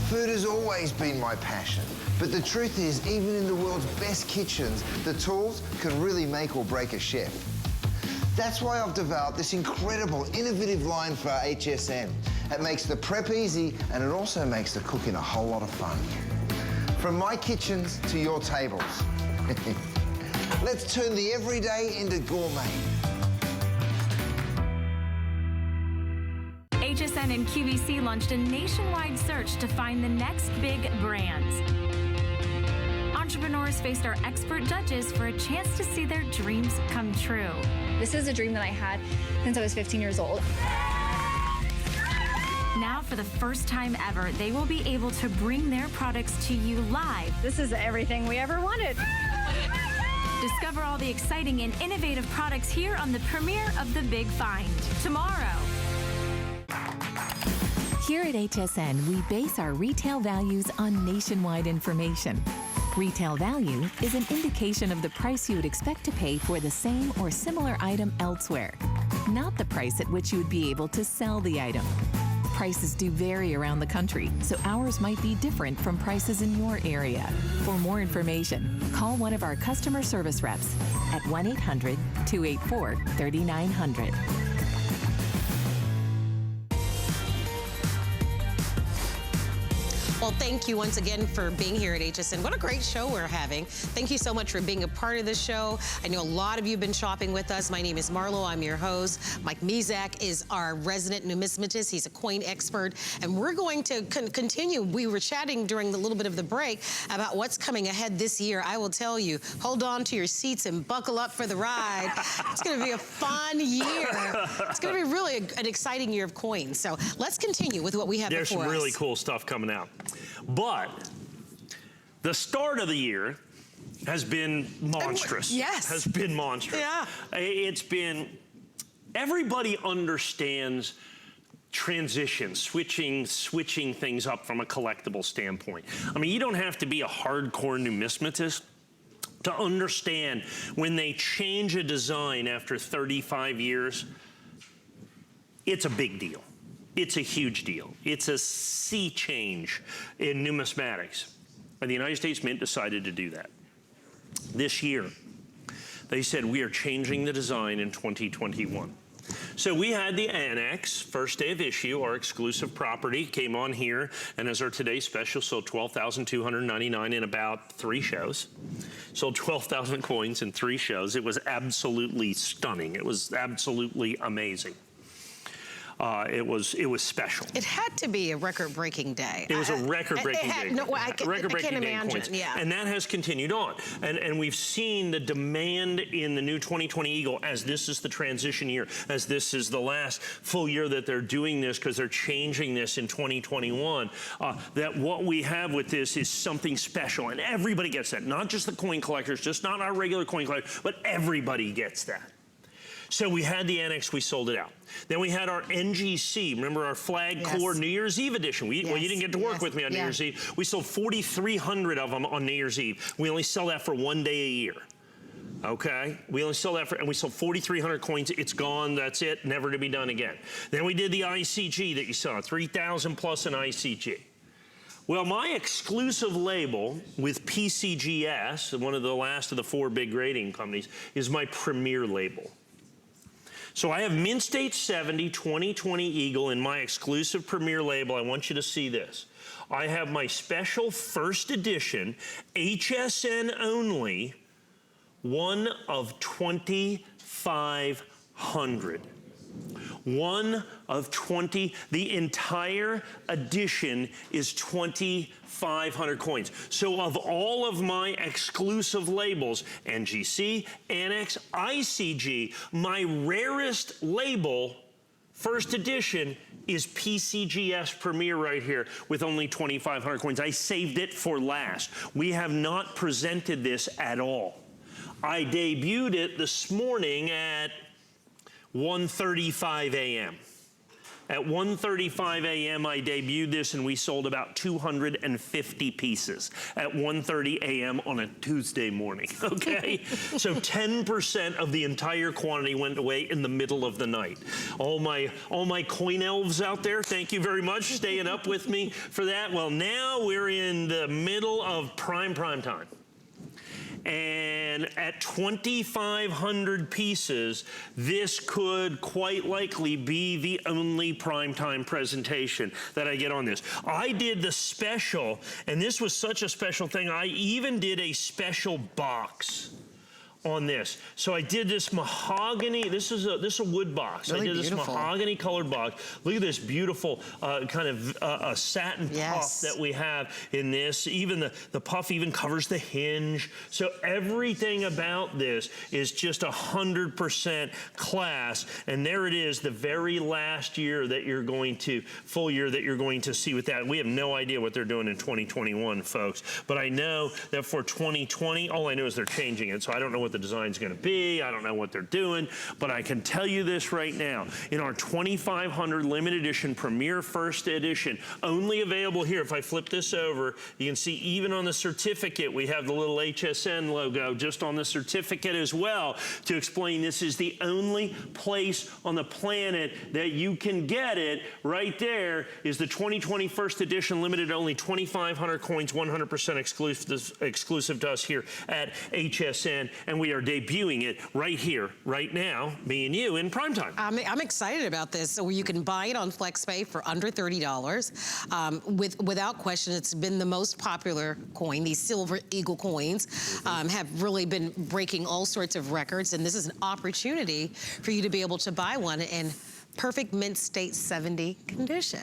Food has always been my passion, but the truth is, even in the world's best kitchens, the tools can really make or break a chef. That's why I've developed this incredible, innovative line for HSN. It makes the prep easy, and it also makes the cooking a whole lot of fun. From my kitchens to your tables. Let's turn the everyday into gourmet. HSN and QVC launched a nationwide search to find the next big brands. Entrepreneurs faced our expert judges for a chance to see their dreams come true. This is a dream that I had since I was 15 years old. Now, for the first time ever, they will be able to bring their products to you live. This is everything we ever wanted. Discover all the exciting and innovative products here on the premiere of The Big Find, tomorrow. Here at HSN, we base our retail values on nationwide information. Retail value is an indication of the price you would expect to pay for the same or similar item elsewhere, not the price at which you would be able to sell the item. Prices do vary around the country, so ours might be different from prices in your area. For more information, call one of our customer service reps at 1-800-284-3900. Well, thank you once again for being here at HSN. What a great show we're having. Thank you so much for being a part of the show. I know a lot of you have been shopping with us. My name is Marlo. I'm your host. Mike Mizak is our resident numismatist. He's a coin expert. And we're going to continue. We were chatting during the little bit of the break about what's coming ahead this year. I will tell you, hold on to your seats and buckle up for the ride. It's going to be a fun year. It's going to be really an exciting year of coins. So let's continue with what we have before us. There's some really cool stuff coming out. But the start of the year has been monstrous. Yes. Has been monstrous. Yeah. It's been, everybody understands transition, switching things up from a collectible standpoint. I mean, you don't have to be a hardcore numismatist to understand when they change a design after 35 years, it's a big deal. It's a huge deal. It's a sea change in numismatics. And the United States Mint decided to do that. This year, they said we are changing the design in 2021. So we had the Annex, first day of issue, our exclusive property, came on here, and as our today's special, sold 12,299 in about 3 shows. Sold 12,000 coins in 3 shows. It was absolutely stunning. It was absolutely amazing. It was special. It had to be a record-breaking day. It was a record-breaking day. No, I can't imagine. Coins. Yeah. And that has continued on. And we've seen the demand in the new 2020 Eagle as this is the transition year, as this is the last full year that they're doing this because they're changing this in 2021, that what we have with this is something special. And everybody gets that. Not just the coin collectors, just not our regular coin collectors, but everybody gets that. So we had the Annex, we sold it out. Then we had our NGC, remember our flag core New Year's Eve edition. Well, you didn't get to work with me on New Year's Eve. We sold 4,300 of them on New Year's Eve. We only sell that for 1 day a year. Okay, we only sell that for, and we sold 4,300 coins. It's gone, that's it, never to be done again. Then we did the ICG that you saw, 3,000 plus an ICG. Well, my exclusive label with PCGS, one of the last of the 4 big grading companies, is my premier label. So I have Mint State 70 2020 Eagle in my exclusive premier label. I want you to see this. I have my special first edition, HSN only, one of 2,500. One of 20, the entire edition is 2,500 coins. So of all of my exclusive labels, NGC, Annex, ICG, my rarest label, first edition, is PCGS Premier right here with only 2,500 coins. I saved it for last. We have not presented this at all. I debuted it this morning at 1:35 a.m. At 1:35 a.m. I debuted this and we sold about 250 pieces at 1:30 a.m. on a Tuesday morning, okay? So 10% of the entire quantity went away in the middle of the night. All my coin elves out there, thank you very much staying up with me for that. Well, now we're in the middle of prime time. And at 2,500 pieces, this could quite likely be the only primetime presentation that I get on this. I did the special, and this was such a special thing, I even did a special box on this. So I did this mahogany, this is a wood box. Really I did beautiful. this mahogany colored box. Look at this beautiful kind of a satin puff that we have in this. Even the puff even covers the hinge. So everything about this is just 100% class. And there it is, the very last year that you're going to, full year that you're going to see with that. We have no idea what they're doing in 2021, folks. But I know that for 2020, all I know is they're changing it. So I don't know what the design's gonna be. I don't know what they're doing, but I can tell you this right now. In our 2500 limited edition Premier First Edition, only available here, if I flip this over, you can see even on the certificate, we have the little HSN logo just on the certificate as well to explain this is the only place on the planet that you can get it. Right there is the 2020 First Edition, limited only 2,500 coins, 100% exclusive to us here at HSN, and we are debuting it right here, right now, me and you in primetime. I'm excited about this. So you can buy it on FlexPay for under $30. Without question, it's been the most popular coin. These Silver Eagle coins have really been breaking all sorts of records, and this is an opportunity for you to be able to buy one in perfect mint state 70 condition.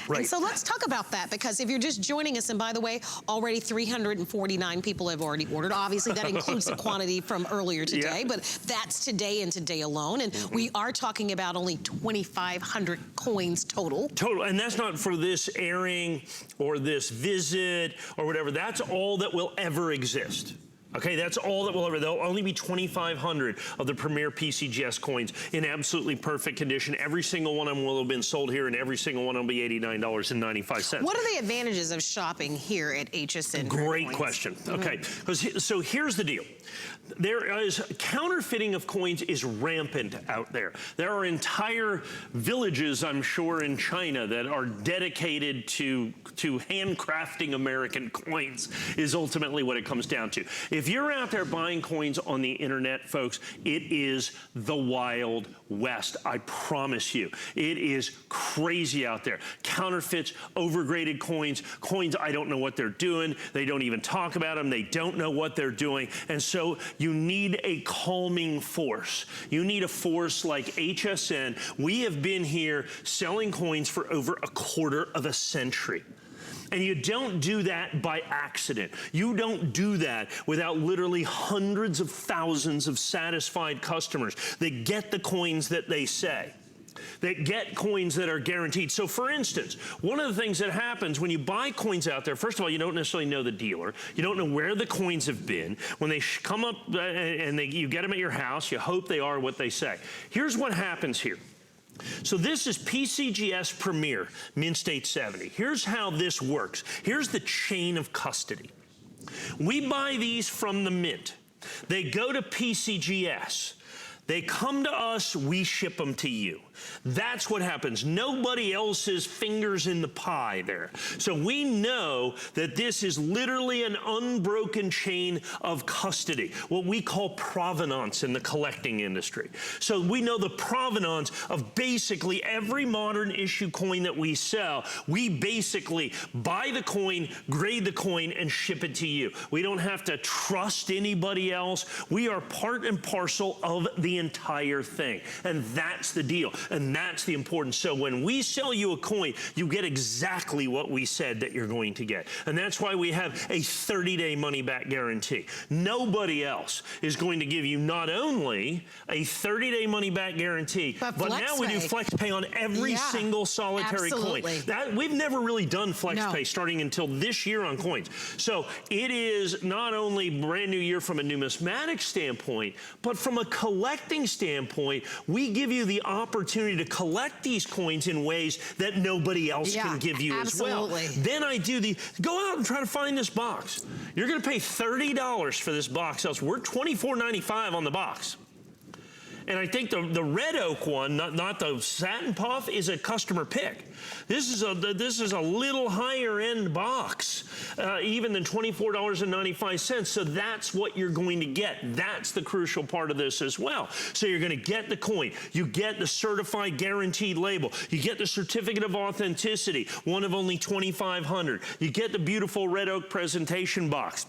Right. And so let's talk about that, because if you're just joining us, and by the way, already 349 people have already ordered. Obviously, that includes the quantity from earlier today, but that's today and today alone. And we are talking about only 2,500 coins total. Total, and that's not for this airing or this visit or whatever. That's all that will ever exist. Okay, that's all that will ever, there'll only be 2,500 of the Premier PCGS coins in absolutely perfect condition. Every single one of them will have been sold here, and every single one will be $89.95. What are the advantages of shopping here at HSN? Great question. Okay, so here's the deal. There is, counterfeiting of coins is rampant out there. There are entire villages, I'm sure, in China that are dedicated to handcrafting American coins, is ultimately what it comes down to. If you're out there buying coins on the internet, folks, it is the Wild West. I promise you. It is crazy out there. Counterfeits, overgraded coins, coins I don't know what they're doing. They don't even talk about them. They don't know what they're doing. And so you need a calming force. You need a force like HSN. We have been here selling coins for over a quarter of a century. And you don't do that by accident. You don't do that without literally hundreds of thousands of satisfied customers that get the coins that they say, that get coins that are guaranteed. So for instance, one of the things that happens when you buy coins out there, first of all, you don't necessarily know the dealer. You don't know where the coins have been. When they come up and you get them at your house, you hope they are what they say. Here's what happens here. So this is PCGS Premier, Mint State 70. Here's how this works. Here's the chain of custody. We buy these from the Mint. They go to PCGS. They come to us, we ship them to you. That's what happens. Nobody else's fingers in the pie there. So we know that this is literally an unbroken chain of custody, what we call provenance in the collecting industry. So we know the provenance of basically every modern issue coin that we sell. We basically buy the coin, grade the coin, and ship it to you. We don't have to trust anybody else. We are part and parcel of the entire thing. And that's the deal. And that's the importance. So when we sell you a coin, you get exactly what we said that you're going to get. And that's why we have a 30-day money-back guarantee. Nobody else is going to give you not only a 30-day money-back guarantee, but now we do FlexPay on every single solitary coin. We've never really done FlexPay starting until this year on coins. So it is not only brand new year from a numismatic standpoint, but from a collecting standpoint, we give you the opportunity to collect these coins in ways that nobody else can give you as well. Then I do go out and try to find this box. You're going to pay $30 for this box. Else we're $24.95 on the box. And I think the red oak one, not the satin puff, is a customer pick. This is a little higher end box, even than $24.95. So that's what you're going to get. That's the crucial part of this as well. So you're going to get the coin. You get the certified guaranteed label. You get the certificate of authenticity, one of only 2,500. You get the beautiful red oak presentation box.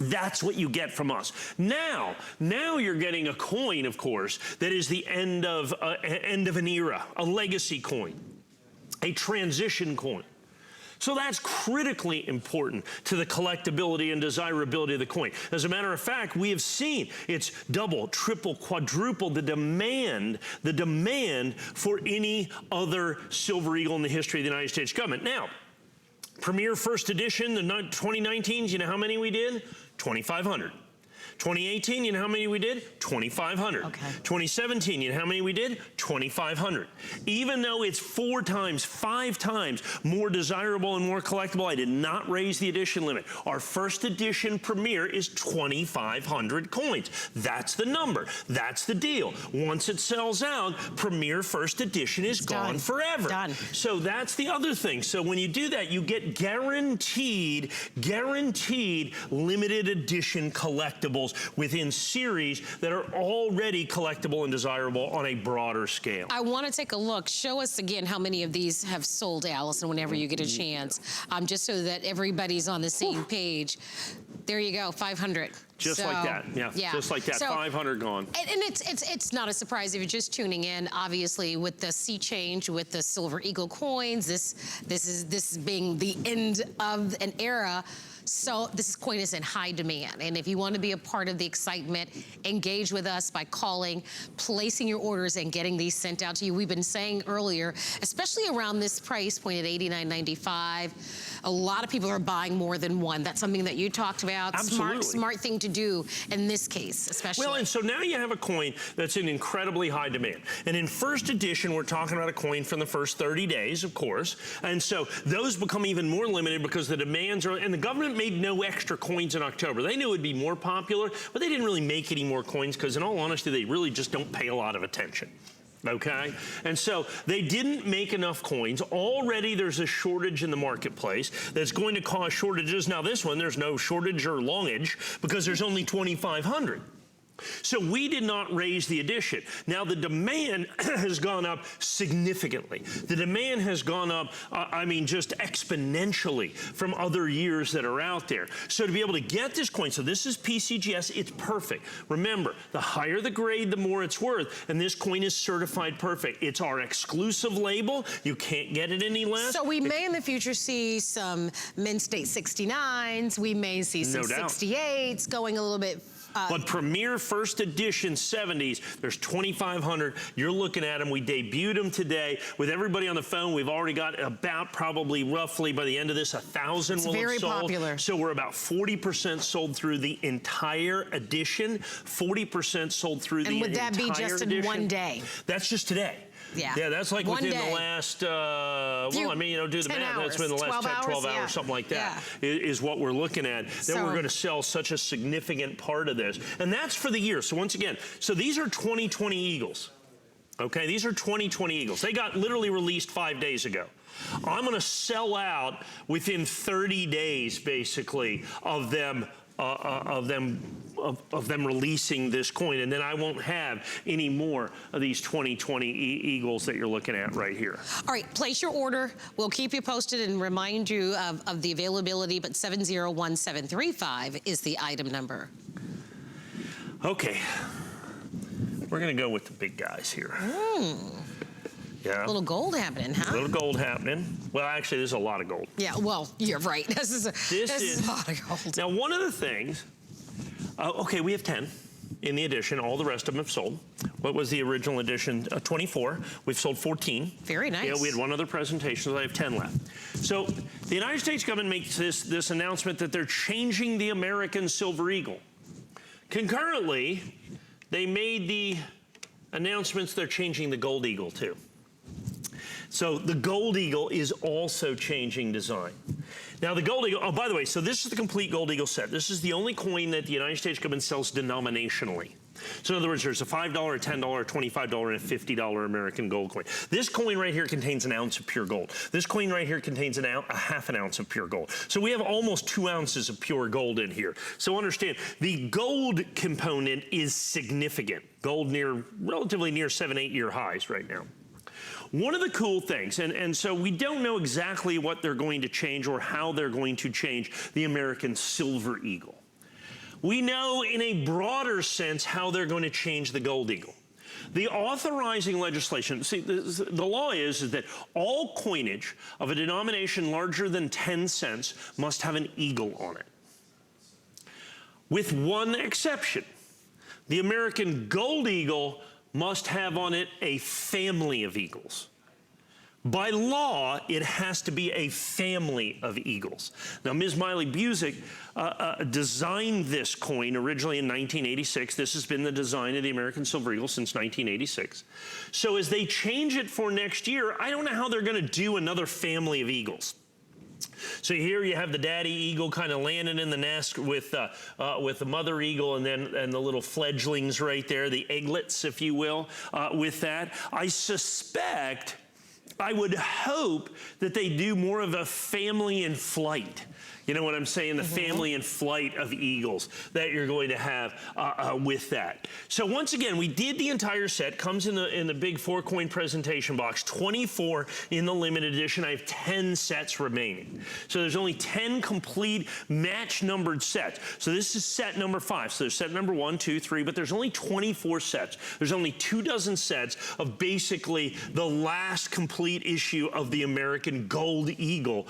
That's what you get from us. Now you're getting a coin, of course, that is the end of an era, a legacy coin, a transition coin. So that's critically important to the collectability and desirability of the coin. As a matter of fact, we have seen it's double, triple, quadruple the demand for any other Silver Eagle in the history of the United States government. Now, Premier First Edition, the 2019s, you know how many we did? 2,500. 2018, you know how many we did? 2,500. Okay. 2017, you know how many we did? 2,500. Even though it's 4 times, 5 times more desirable and more collectible, I did not raise the edition limit. Our first edition Premier is 2,500 coins. That's the number. That's the deal. Once it sells out, Premier first edition is gone forever. Done. So that's the other thing. So when you do that, you get guaranteed limited edition collectibles within series that are already collectible and desirable on a broader scale. I want to take a look. Show us again how many of these have sold, Allison, whenever you get a chance, just so that everybody's on the same page. There you go, 500. Just like that, yeah. Just like that, so, 500 gone. And it's not a surprise if you're just tuning in. Obviously, with the sea change, with the Silver Eagle coins, this is being the end of an era. So this coin is in high demand. And if you want to be a part of the excitement, engage with us by calling, placing your orders, and getting these sent out to you. We've been saying earlier, especially around this price point at $89.95, a lot of people are buying more than one. That's something that you talked about. Absolutely. Smart thing to do in this case, especially. Well, and so now you have a coin that's in incredibly high demand. And in first edition, we're talking about a coin from the first 30 days, of course. And so those become even more limited because the demands are, and the government made no extra coins in October. They knew it would be more popular, but they didn't really make any more coins because in all honesty, they really just don't pay a lot of attention. Okay? And so they didn't make enough coins. Already there's a shortage in the marketplace that's going to cause shortages. Now this one, there's no shortage or longage because there's only 2,500. So we did not raise the edition. Now the demand has gone up significantly. The demand has gone up, I mean, just exponentially from other years that are out there. So to be able to get this coin, so this is PCGS, it's perfect. Remember, the higher the grade, the more it's worth, and this coin is certified perfect. It's our exclusive label. You can't get it any less. So we may in the future see some Mint State 69s. We may see some 68s going a little bit. But Premier First Edition 70s, there's 2,500. You're looking at them. We debuted them today. With everybody on the phone, we've already got about probably roughly by the end of this, 1,000 will have sold. It's very popular. So we're about 40% sold through the entire edition, 40% sold through the entire edition. And would that be just in one day? That's just today. Yeah. Yeah, that's like within the last, well, I mean, you know, do the math. That's been the last 10, 12 hours, something like that, is what we're looking at. Then we're going to sell such a significant part of this. And that's for the year. So once again, so these are 2020 Eagles. Okay, these are 2020 Eagles. They got literally released 5 days ago. I'm going to sell out within 30 days, basically, of them releasing this coin, and then I won't have any more of these 2020 Eagles that you're looking at right here. All right, place your order. We'll keep you posted and remind you of the availability, but 701735 is the item number. Okay, we're gonna go with the big guys here. Yeah. A little gold happening, huh? A little gold happening. Well, actually, there's a lot of gold. Yeah, well, you're right. This is a lot of gold. Now, one of the things, okay, we have 10 in the edition. All the rest of them have sold. What was the original edition? 24. We've sold 14. Very nice. Yeah, we had one other presentation, so I have 10 left. So the United States government makes this announcement that they're changing the American Silver Eagle. Concurrently, they made the announcements they're changing the Gold Eagle too. So the Gold Eagle is also changing design. Now the Gold Eagle, oh, by the way, so this is the complete Gold Eagle set. This is the only coin that the United States government sells denominationally. So in other words, there's a $5, a $10, a $25, and a $50 American gold coin. This coin right here contains an ounce of pure gold. This coin right here contains a half an ounce of pure gold. So we have almost 2 ounces of pure gold in here. So understand, the gold component is significant. Gold relatively near 7-8 year highs right now. One of the cool things, and so we don't know exactly what they're going to change or how they're going to change the American Silver Eagle. We know in a broader sense how they're going to change the Gold Eagle. The authorizing legislation, see, the law is that all coinage of a denomination larger than 10 cents must have an eagle on it. With one exception, the American Gold Eagle must have on it a family of eagles. By law, it has to be a family of eagles. Now, Ms. Miley Busick designed this coin originally in 1986. This has been the design of the American Silver Eagle since 1986. So as they change it for next year, I don't know how they're going to do another family of eagles. So here you have the daddy eagle kind of landing in the nest with the mother eagle, and the little fledglings right there, the egglets, if you will, with that. I suspect, I would hope that they do more of a family in flight. You know what I'm saying? The family in flight of eagles that you're going to have with that. So once again, we did the entire set. Comes in the big 4-coin presentation box. 24 in the limited edition. I have 10 sets remaining. So there's only 10 complete match-numbered sets. So this is set number 5. So there's set number 1, 2, 3, but there's only 24 sets. There's only 24 sets of basically the last complete issue of the American Gold Eagle.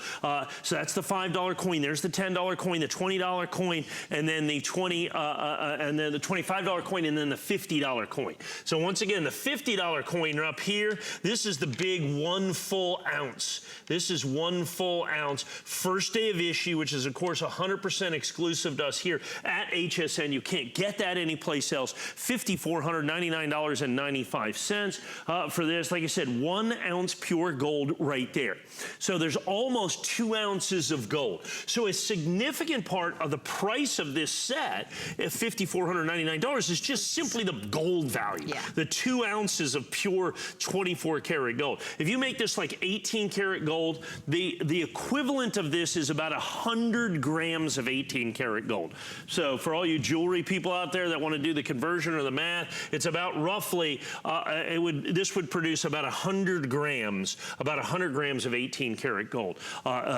So that's the $5 coin. There's the $10 coin, the $20 coin, and then the $25 coin, and then the $50 coin. So once again, the $50 coin up here, this is the big 1 full ounce. This is 1 full ounce. First day of issue, which is of course 100% exclusive to us here at HSN. You can't get that anyplace else. $5,499.95 for this. Like I said, 1 ounce pure gold right there. So there's almost 2 ounces of gold. So a significant part of the price of this set, at $5,499, is just simply the gold value. Yeah. The 2 ounces of pure 24 karat gold. If you make this like 18 karat gold, the equivalent of this is about 100 grams of 18 karat gold. So for all you jewelry people out there that want to do the conversion or the math, it's about roughly, this would produce about 100 grams of 18 karat gold,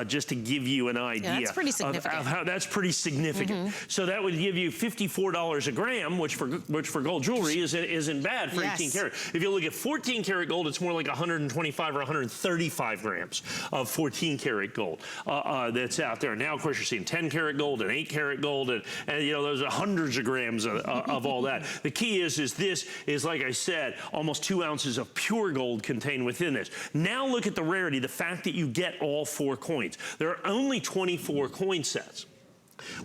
just to give you an idea. Yeah, that's pretty significant. Of how that's pretty significant. So that would give you $54 a gram, which for gold jewelry isn't bad for 18 karat. If you look at 14 karat gold, it's more like 125 or 135 grams of 14 karat gold that's out there. Now, of course, you're seeing 10 karat gold and 8 karat gold, and you know, those are hundreds of grams of all that. The key is this is, like I said, almost 2 ounces of pure gold contained within this. Now look at the rarity, the fact that you get all 4 coins. There are only 24 coin sets.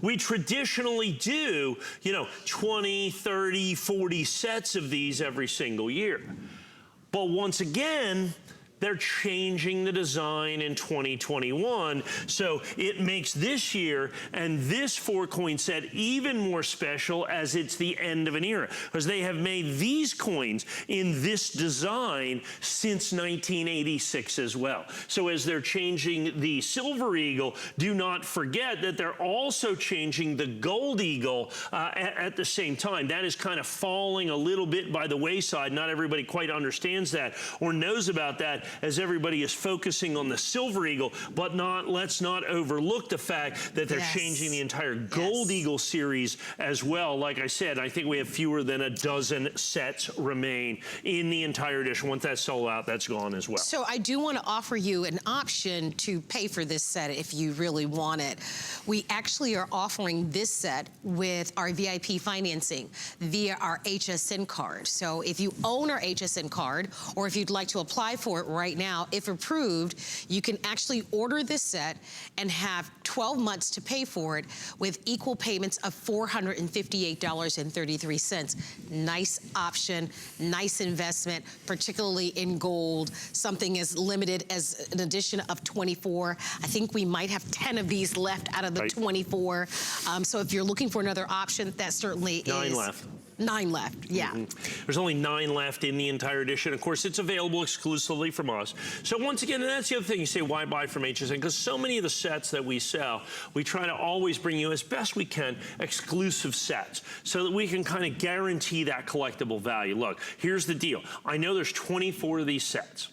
We traditionally do, you know, 20, 30, 40 sets of these every single year. But once again, they're changing the design in 2021, so it makes this year and this 4-coin set even more special, as it's the end of an era, because they have made these coins in this design since 1986 as well. So as they're changing the Silver Eagle, do not forget that they're also changing the Gold Eagle at the same time. That is kind of falling a little bit by the wayside. Not everybody quite understands that or knows about that, as everybody is focusing on the Silver Eagle, but let's not overlook the fact that they're changing the entire Gold Eagle series as well. Like I said, I think we have fewer than a dozen sets remain in the entire edition. Once that's sold out, that's gone as well. So I do want to offer you an option to pay for this set if you really want it. We actually are offering this set with our VIP financing via our HSN card. So if you own our HSN card, or if you'd like to apply for it right now, if approved, you can actually order this set and have 12 months to pay for it with equal payments of $458.33. Nice option, nice investment, particularly in gold, something as limited as an edition of 24. I think we might have 10 of these left out of the 24. So if you're looking for another option, that certainly 9 left. 9 left, yeah. There's only 9 left in the entire edition. Of course, it's available exclusively from us. So once again, and that's the other thing, you say, why buy from HSN? Because so many of the sets that we sell, we try to always bring you, as best we can, exclusive sets, so that we can kind of guarantee that collectible value. Look, here's the deal. I know there's 24 of these sets.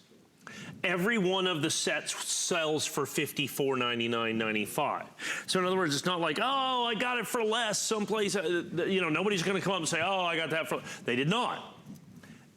Every one of the sets sells for $54.99.95. So in other words, it's not like, oh, I got it for less someplace. You know, nobody's going to come up and say, oh, I got that for less. They did not.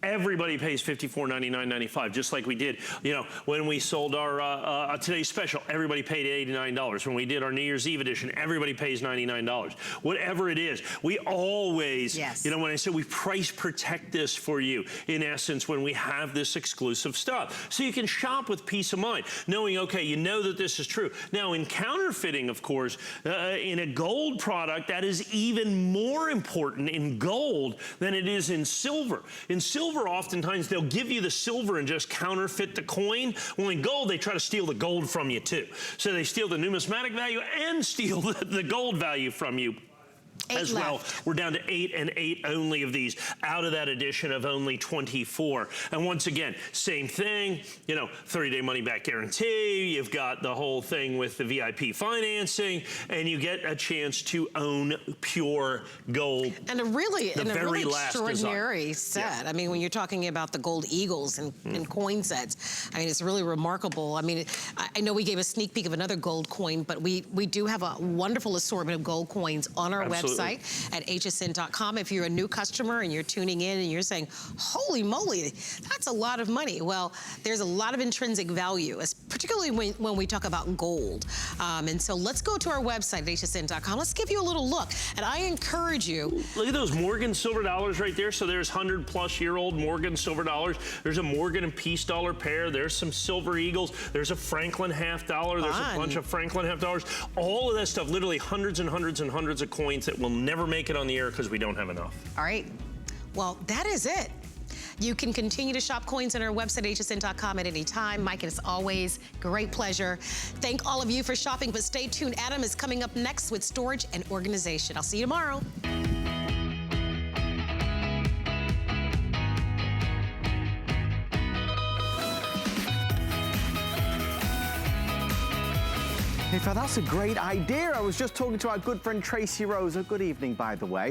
Everybody pays $54.99.95, just like we did, you know, when we sold our today's special. Everybody paid $89. When we did our New Year's Eve edition, everybody pays $99. Whatever it is, we always, you know, when I say we price protect this for you, in essence, when we have this exclusive stuff, so you can shop with peace of mind, knowing, okay, you know that this is true. Now, in counterfeiting, of course, in a gold product, that is even more important in gold than it is in silver. In silver, oftentimes they'll give you the silver and just counterfeit the coin. Well, in gold, they try to steal the gold from you too. So they steal the numismatic value and steal the gold value from you as well. We're down to 8 and 8 only of these out of that edition of only 24. And once again, same thing, you know, 30-day money-back guarantee. You've got the whole thing with the VIP financing, and you get a chance to own pure gold. And a really extraordinary set. Yeah. I mean, when you're talking about the gold eagles and coin sets, I mean, it's really remarkable. I mean, I know we gave a sneak peek of another gold coin, but we do have a wonderful assortment of gold coins on our website at hsn.com. If you're a new customer and you're tuning in and you're saying, holy moly, that's a lot of money. Well, there's a lot of intrinsic value, particularly when we talk about gold. And so let's go to our website at hsn.com. Let's give you a little look. And I encourage you. Look at those Morgan silver dollars right there. So there's 100-plus-year-old Morgan silver dollars. There's a Morgan and Peace dollar pair. There's some silver eagles. There's a Franklin half dollar. There's a bunch of Franklin half dollars. All of that stuff, literally hundreds and hundreds and hundreds of coins that will never make it on the air because we don't have enough. All right. Well, that is it. You can continue to shop coins on our website, hsn.com, at any time. Mike, it's always great pleasure. Thank all of you for shopping, but stay tuned. Adam is coming up next with storage and organization. I'll see you tomorrow. Hey, that's a great idea. I was just talking to our good friend Tracy Rose. Good evening, by the way.